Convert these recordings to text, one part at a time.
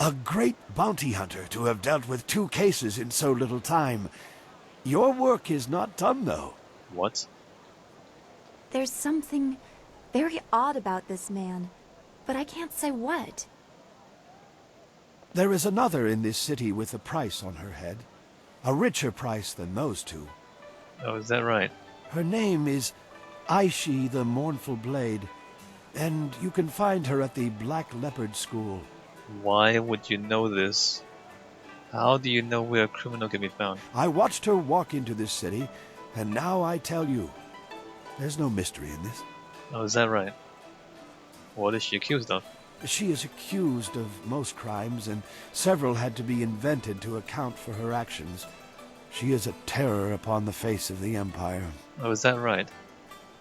A great bounty hunter to have dealt with 2 cases in so little time. Your work is not done, though. What? There's something very odd about this man, but I can't say what. There is another in this city with a price on her head. A richer price than those 2. Oh, is that right? Her name is Aishi the Mournful Blade, and you can find her at the Black Leopard School. Why would you know this? How do you know where a criminal can be found? I watched her walk into this city, and now I tell you, there's no mystery in this. Oh, is that right? What is she accused of? She is accused of most crimes, and several had to be invented to account for her actions. She is a terror upon the face of the Empire. Oh, is that right?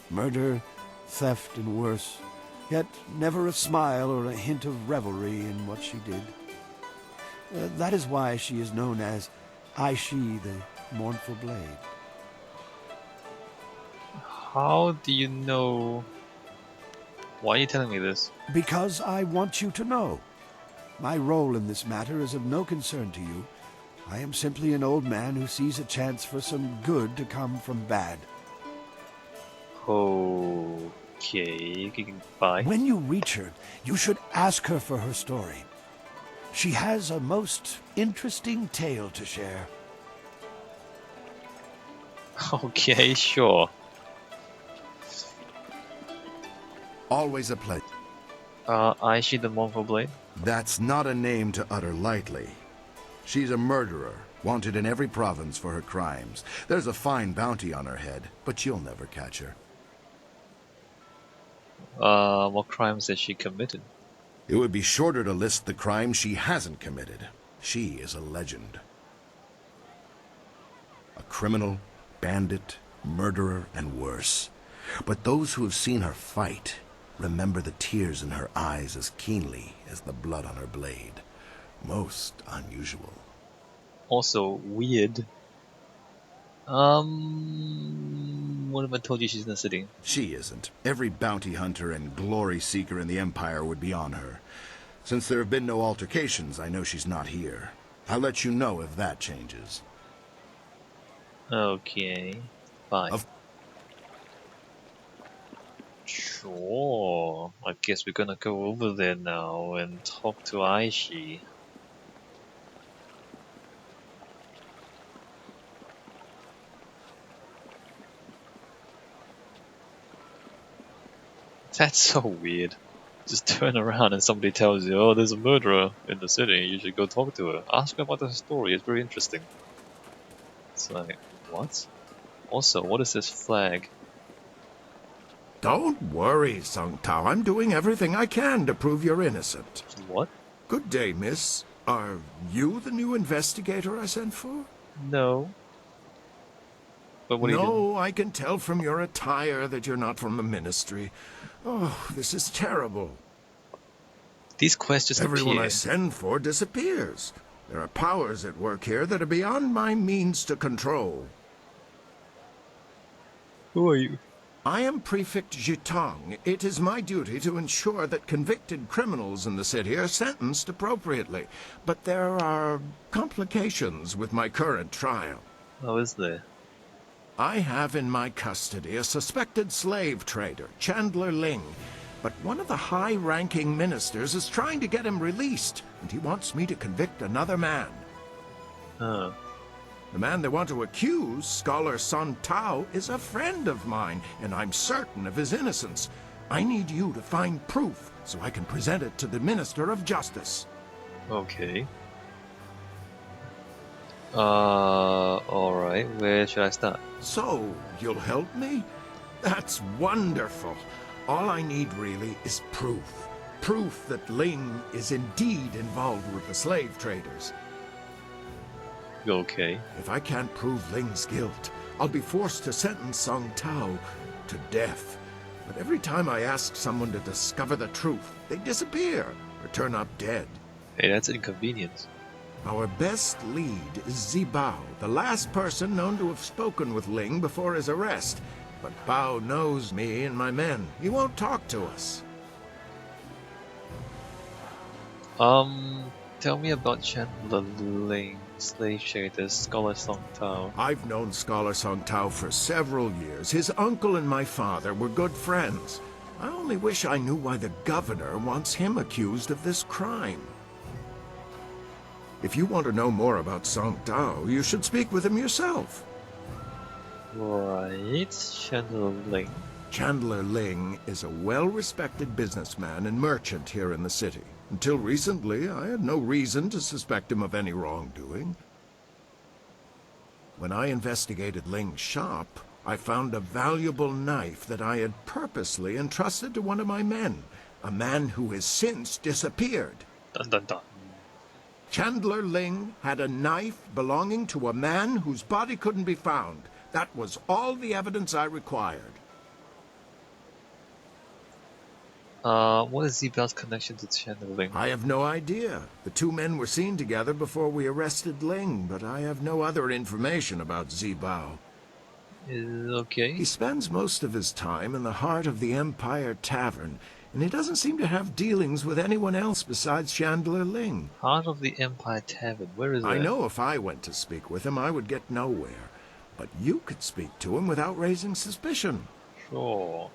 Murder, theft, and worse, yet never a smile or a hint of revelry in what she did. That is why she is known as Aishi the Mournful Blade. How do you know? Why are you telling me this? Because I want you to know. My role in this matter is of no concern to you. I am simply an old man who sees a chance for some good to come from bad. Okay, bye. When you reach her, you should ask her for her story. She has a most interesting tale to share. Okay, sure. Always a pleasure. Aishi the Mournful Blade? That's not a name to utter lightly. She's a murderer, wanted in every province for her crimes. There's a fine bounty on her head, but you'll never catch her. What crimes has she committed? It would be shorter to list the crimes she hasn't committed. She is a legend. A criminal, bandit, murderer, and worse. But those who have seen her fight remember the tears in her eyes as keenly as the blood on her blade. Most unusual. Also weird. What if I told you she's in the city? She isn't. Every bounty hunter and glory seeker in the Empire would be on her. Since there have been no altercations, I know she's not here. I'll let you know if that changes. Okay, fine. Sure. I guess we're gonna go over there now and talk to Aishi. That's so weird. Just turn around and somebody tells you, oh, there's a murderer in the city, you should go talk to her. Ask her about the story, it's very interesting. It's like, what? Also, what is this flag? Don't worry, Sung Tao. I'm doing everything I can to prove you're innocent. What? Good day, miss. Are you the new investigator I sent for? No. But what are you doing? No, I can tell from your attire that you're not from the ministry. Oh, this is terrible. These questions Everyone appear. I send for disappears. There are powers at work here that are beyond my means to control. Who are you? I am Prefect Jitong. It is my duty to ensure that convicted criminals in the city are sentenced appropriately. But there are complications with my current trial. Oh, is there? I have in my custody a suspected slave trader, Chandler Ling. But one of the high-ranking ministers is trying to get him released, and he wants me to convict another man. Oh. The man they want to accuse, Scholar Sun Tao, is a friend of mine, and I'm certain of his innocence. I need you to find proof so I can present it to the Minister of Justice. Okay. Alright, where should I start? So, you'll help me? That's wonderful. All I need really is proof. Proof that Ling is indeed involved with the slave traders. Okay. If I can't prove Ling's guilt, I'll be forced to sentence Song Tao to death. But every time I ask someone to discover the truth, they disappear or turn up dead. Hey, that's inconvenience. Our best lead is Zibao, the last person known to have spoken with Ling before his arrest. But Bao knows me and my men. He won't talk to us. Tell me about Chandler Ling, Slave Trader, Scholar Song Tao. I've known Scholar Song Tao for several years. His uncle and my father were good friends. I only wish I knew why the governor wants him accused of this crime. If you want to know more about Song Tao, you should speak with him yourself. Right, Chandler Ling. Chandler Ling is a well-respected businessman and merchant here in the city. Until recently, I had no reason to suspect him of any wrongdoing. When I investigated Ling's shop, I found a valuable knife that I had purposely entrusted to one of my men, a man who has since disappeared. Dun dun dun. Chandler Ling had a knife belonging to a man whose body couldn't be found. That was all the evidence I required. What is Zibao's connection to Chandler Ling? I have no idea. The two men were seen together before we arrested Ling, but I have no other information about Zibao. Okay. He spends most of his time in the heart of the Empire Tavern, and he doesn't seem to have dealings with anyone else besides Chandler Ling. Heart of the Empire Tavern, where is it? I know if I went to speak with him, I would get nowhere. But you could speak to him without raising suspicion. Sure.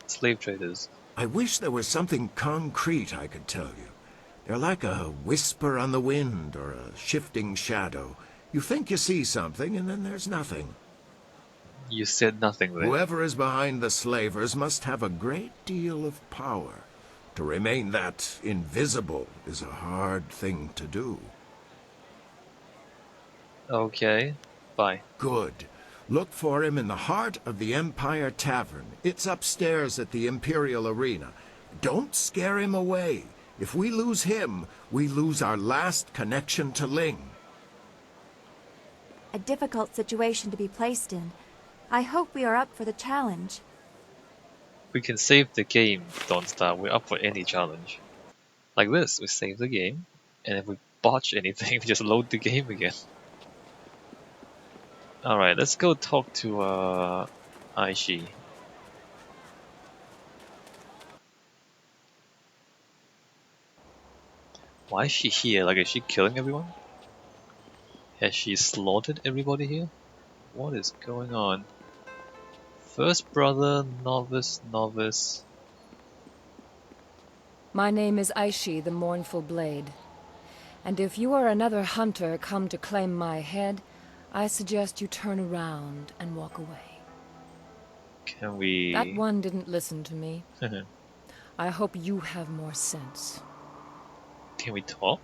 Slave traders. I wish there was something concrete I could tell you. They're like a whisper on the wind or a shifting shadow. You think you see something, and then there's nothing. You said nothing there. Whoever is behind the slavers must have a great deal of power. To remain that invisible is a hard thing to do. Okay, bye. Good. Look for him in the heart of the Empire Tavern. It's upstairs at the Imperial Arena. Don't scare him away. If we lose him, we lose our last connection to Ling. A difficult situation to be placed in. I hope we are up for the challenge. We can save the game, Dawnstar. We're up for any challenge. Like this, we save the game, and if we botch anything, we just load the game again. Alright, let's go talk to Aishi. Why is she here? Like, is she killing everyone? Has she slaughtered everybody here? What is going on? First brother, novice. My name is Aishi, the Mournful Blade. And if you are another hunter come to claim my head, I suggest you turn around and walk away. Can we... That one didn't listen to me. I hope you have more sense. Can we talk?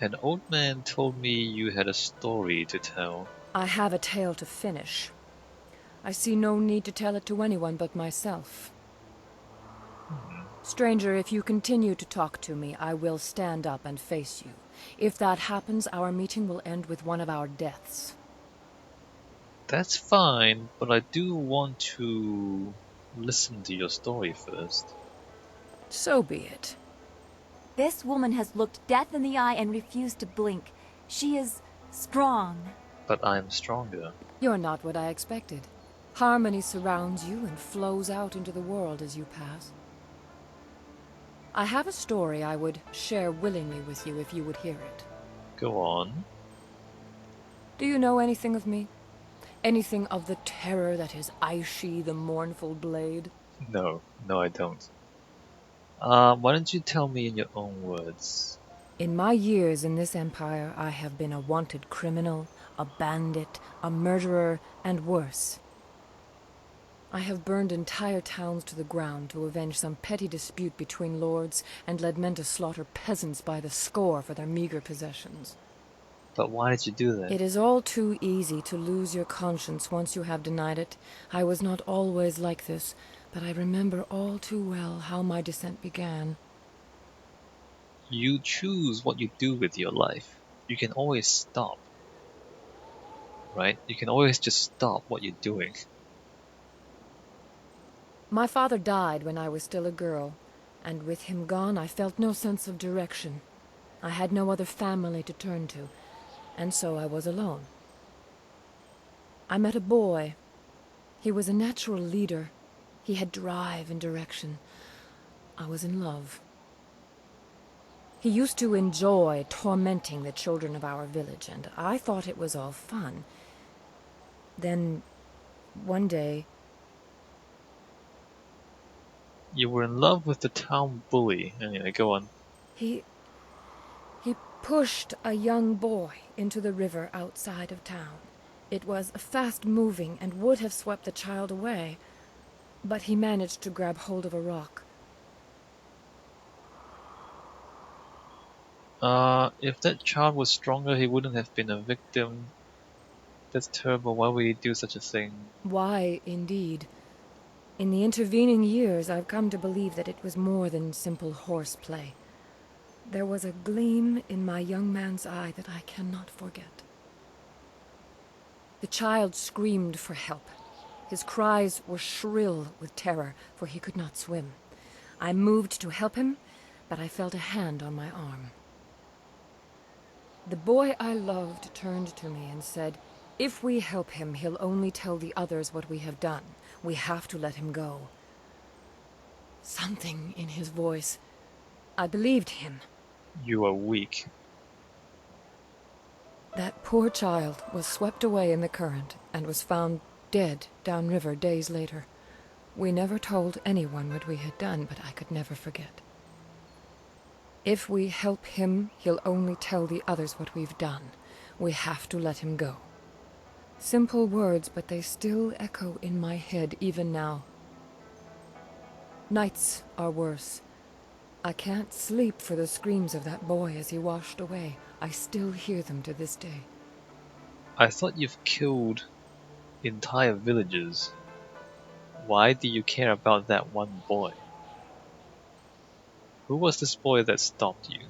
An old man told me you had a story to tell. I have a tale to finish. I see no need to tell it to anyone but myself. Stranger, if you continue to talk to me, I will stand up and face you. If that happens, our meeting will end with one of our deaths. That's fine, but I do want to listen to your story first. So be it. This woman has looked death in the eye and refused to blink. She is strong. But I'm stronger. You're not what I expected. Harmony surrounds you and flows out into the world as you pass. I have a story I would share willingly with you if you would hear it. Go on. Do you know anything of me? Anything of the terror that is Aishi, the Mournful Blade? No, I don't. Why don't you tell me in your own words? In my years in this empire, I have been a wanted criminal, a bandit, a murderer, and worse. I have burned entire towns to the ground to avenge some petty dispute between lords and led men to slaughter peasants by the score for their meager possessions. But why did you do that? It is all too easy to lose your conscience once you have denied it. I was not always like this, but I remember all too well how my descent began. You choose what you do with your life. You can always stop. Right? You can always just stop what you're doing. My father died when I was still a girl, and with him gone I felt no sense of direction. I had no other family to turn to, and so I was alone. I met a boy. He was a natural leader. He had drive and direction. I was in love. He used to enjoy tormenting the children of our village, and I thought it was all fun. Then, one day... You were in love with the town bully. Anyway, go on. He pushed a young boy into the river outside of town. It was fast-moving and would have swept the child away, but he managed to grab hold of a rock. If that child was stronger, he wouldn't have been a victim. That's terrible. Why would he do such a thing? Why, indeed. In the intervening years, I've come to believe that it was more than simple horseplay. There was a gleam in my young man's eye that I cannot forget. The child screamed for help. His cries were shrill with terror, for he could not swim. I moved to help him, but I felt a hand on my arm. The boy I loved turned to me and said, "If we help him, he'll only tell the others what we have done. We have to let him go." Something in his voice. I believed him. You are weak. That poor child was swept away in the current and was found dead downriver days later. We never told anyone what we had done, but I could never forget. If we help him, he'll only tell the others what we've done. We have to let him go. Simple words, but they still echo in my head even now. Nights are worse. I can't sleep for the screams of that boy as he washed away. I still hear them to this day. I thought you've killed entire villages. Why do you care about that one boy? Who was this boy that stopped you?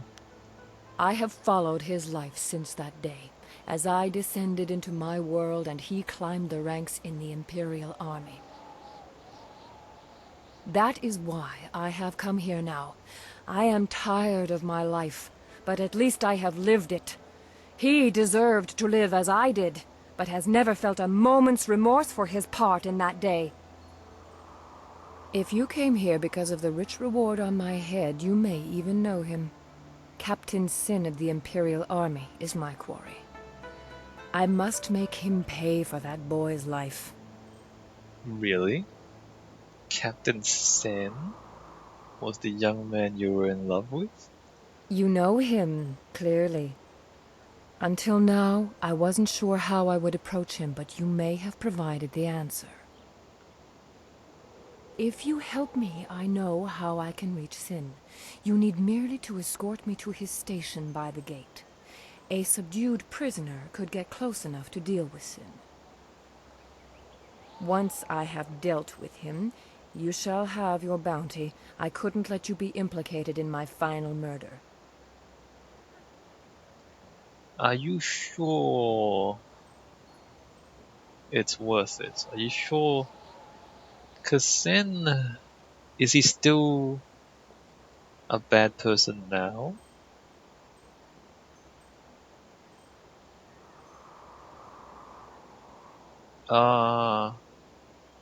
I have followed his life since that day, as I descended into my world and he climbed the ranks in the Imperial Army. That is why I have come here now. I am tired of my life, but at least I have lived it. He deserved to live as I did, but has never felt a moment's remorse for his part in that day. If you came here because of the rich reward on my head, you may even know him. Captain Sin of the Imperial Army is my quarry. I must make him pay for that boy's life. Really? Captain Sen was the young man you were in love with? You know him, clearly. Until now, I wasn't sure how I would approach him, but you may have provided the answer. If you help me, I know how I can reach Sin. You need merely to escort me to his station by the gate. A subdued prisoner could get close enough to deal with Sin. Once I have dealt with him, you shall have your bounty. I couldn't let you be implicated in my final murder. Are you sure it's worth it? Are you sure? 'Cause Sen, is he still a bad person now?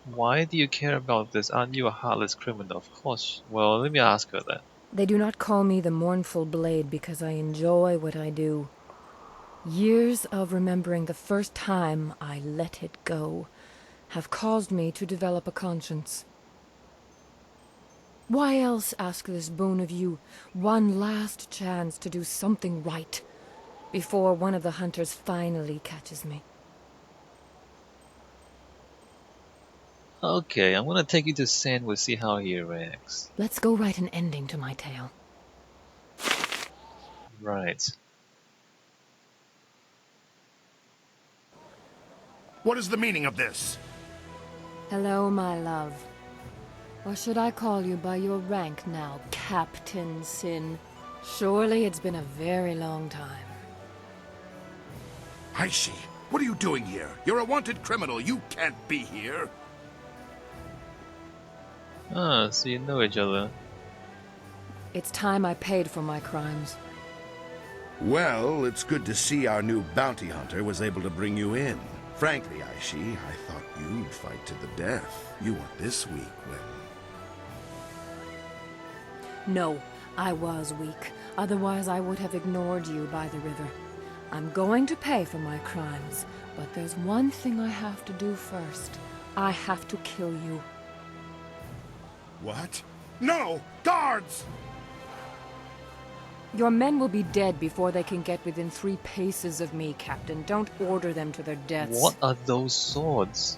Why do you care about this? Aren't you a heartless criminal? Of course. Well, let me ask her that. They do not call me the Mournful Blade because I enjoy what I do. Years of remembering the first time I let it go have caused me to develop a conscience. Why else ask this boon of you? One last chance to do something right before one of the hunters finally catches me. Okay, I'm gonna take you to Sen. We'll see how he reacts. Let's go write an ending to my tale. Right. What is the meaning of this? Hello, my love. Or should I call you by your rank now, Captain Sin? Surely it's been a very long time. Aishi, what are you doing here? You're a wanted criminal. You can't be here. Ah, so you know each other. It's time I paid for my crimes. Well, it's good to see our new bounty hunter was able to bring you in. Frankly, Aishi, I thought you'd fight to the death. You weren't this weak when... No, I was weak. Otherwise, I would have ignored you by the river. I'm going to pay for my crimes, but there's one thing I have to do first. I have to kill you. What? No! Guards! Your men will be dead before they can get within 3 paces of me, Captain. Don't order them to their deaths. What are those swords?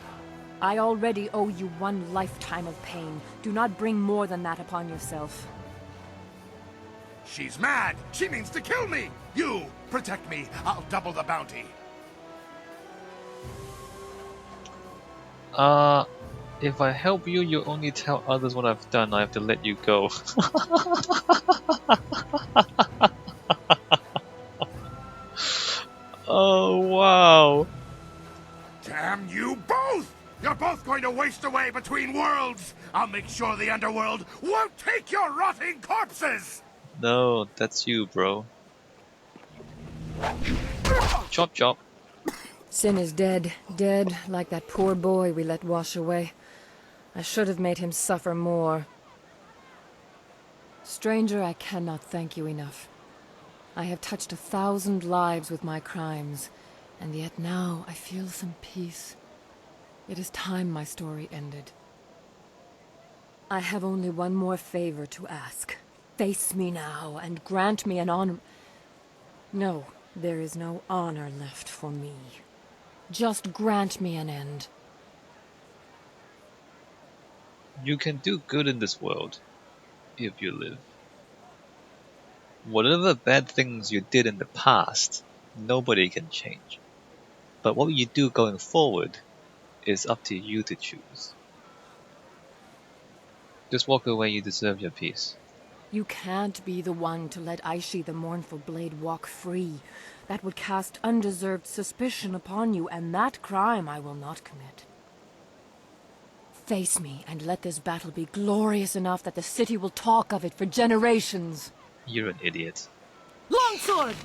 I already owe you 1 lifetime of pain. Do not bring more than that upon yourself. She's mad! She means to kill me! You, protect me. I'll double the bounty. If I help you, you only tell others what I've done. I have to let you go. Oh, wow. Damn you both! You're both going to waste away between worlds! I'll make sure the underworld won't take your rotting corpses! No, that's you, bro. Chop chop. Sin is dead. Dead, like that poor boy we let wash away. I should have made him suffer more. Stranger, I cannot thank you enough. I have touched 1,000 lives with my crimes, and yet now I feel some peace. It is time my story ended. I have only one more favor to ask. Face me now, and grant me an honor... No, there is no honor left for me. Just grant me an end. You can do good in this world, if you live. Whatever bad things you did in the past, nobody can change. But what you do going forward is up to you to choose. Just walk away, you deserve your peace. You can't be the one to let Aishi the Mournful Blade walk free. That would cast undeserved suspicion upon you, and that crime I will not commit. Face me, and let this battle be glorious enough that the city will talk of it for generations. You're an idiot. Longsword!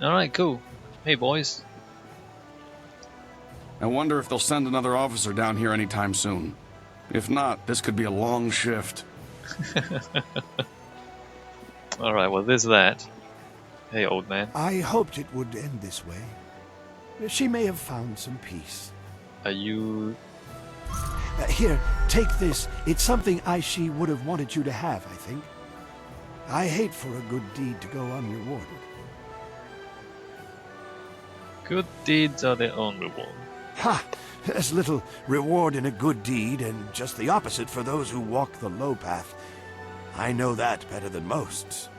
Alright, cool. Hey boys. I wonder if they'll send another officer down here anytime soon. If not, this could be a long shift. Alright, well there's that. Hey old man. I hoped it would end this way. She may have found some peace. Are you... Here, take this. It's something Aishi would have wanted you to have, I think. I hate for a good deed to go unrewarded. Good deeds are their own reward. Ha! There's little reward in a good deed, and just the opposite for those who walk the low path. I know that better than most.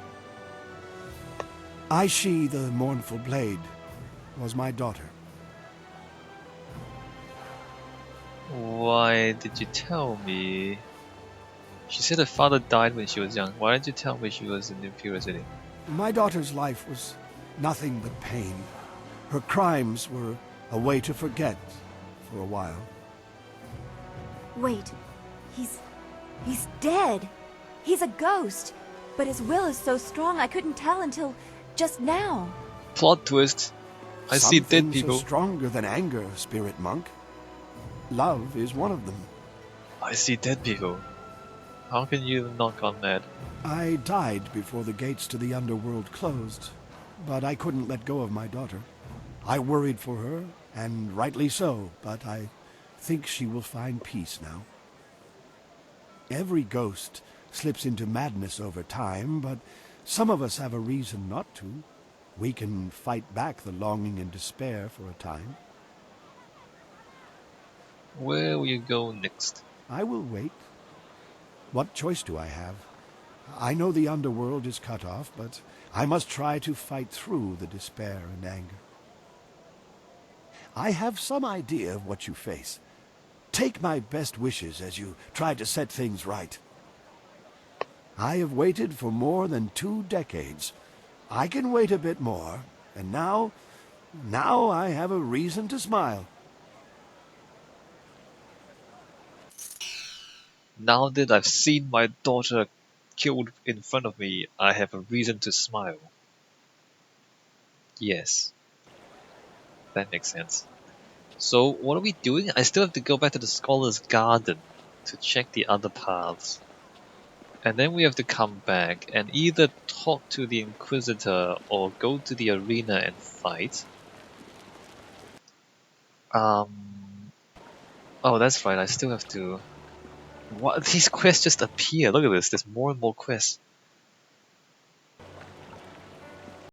Aishi, the Mournful Blade, was my daughter. Why did you tell me? She said her father died when she was young. Why did you tell me she was in the Imperial City? My daughter's life was nothing but pain. Her crimes were a way to forget for a while. Wait, he's dead. He's a ghost, but his will is so strong I couldn't tell until just now. Plot twist. I see Some dead things people. are stronger than anger, spirit monk. Love is one of them. I see dead people. How can you have not gone mad? I died before the gates to the underworld closed, but I couldn't let go of my daughter. I worried for her, and rightly so, but I think she will find peace now. Every ghost slips into madness over time, but some of us have a reason not to. We can fight back the longing and despair for a time. Where will you go next? I will wait. What choice do I have? I know the underworld is cut off, but I must try to fight through the despair and anger. I have some idea of what you face. Take my best wishes as you try to set things right. I have waited for more than 2 decades. I can wait a bit more, and now I have a reason to smile. Now that I've seen my daughter killed in front of me, I have a reason to smile. Yes, that makes sense. So what are we doing? I still have to go back to the Scholar's Garden to check the other paths. And then we have to come back and either talk to the Inquisitor or go to the arena and fight. Oh, that's right, I still have to... What? These quests just appear. Look at this, there's more and more quests.